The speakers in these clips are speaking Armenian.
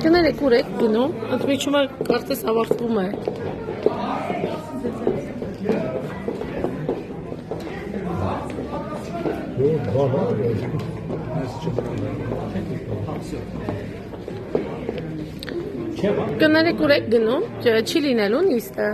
Կներեք ուր եք գնում, ընդմիջումը կարծես ավարտվում է։ Կներեք ուր եք գնում, չի լինելու նիստը։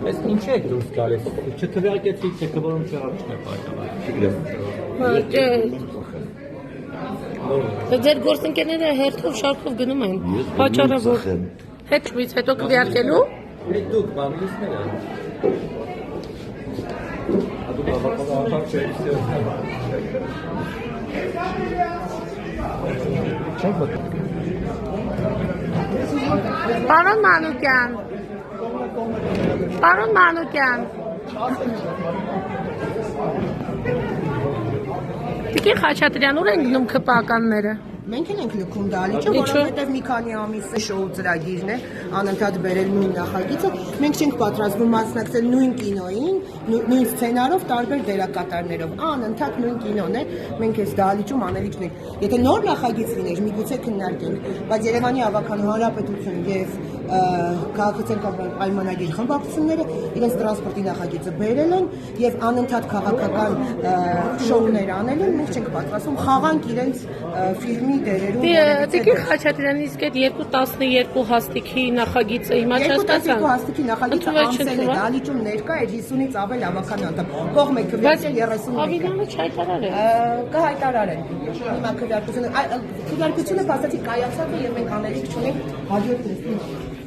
Ես ինչ եք դուրս գալիս, չքվեարկեցիք, թե կվորում չառաջն է պայքարը։ Ձեր գործընկերները հերթով շարքով գնում են, պատճառը որ հետո քվեարկելու։ Դուք բանվիստներ եք։ Դուք բավականին Պարոն Մանուկյան, Տիկին Խաչատրյան, ուր են գնում ՔՊԱ-ականները։ Մենք ենք լքում դալիճը, որովհետև մի քանի ամիսը շոու ծրագիրն է, անընդհատ բերել նույն նախագիծը, մենք չենք պատրաստվում մասնակցել նույն կինոյին, նույն սցենարով, տարբեր դերակատարներով, անընդհատ նույն կինոն է, մենք այս դալիճում անելիքն ենք։ Եթե նոր նախագիծ լիներ, միգուցե քննարկենք, բայց Երևանի Ավականու Հանրապետություն եւ քաղաքացիական պայմանագիր խմբակցությունները իրենց տրանսպորտի նախագիծը բերել են եւ անընդհատ քաղաքական շոուներ անել են, մենք չենք պատրաստվում խաղանք իրենց ֆիլմի դերերում։ Տիկին Խաչատրյան, իսկ այդ 212 հաստիքի նախագիծը հիմա չստացան։ 212 հաստիքի նախագիծը ամսել է, դալիճում ներկա է 50-ից ավել ավականու անդամ։ Կողմ է քվեարկել 31։ Ավիլյանը չհայտարարել։ Կհայտարարեն։ Հիմա քվեարկությունը փաստացի կայացած է եւ մենք անելիք չունենք հաջորդ նիստին։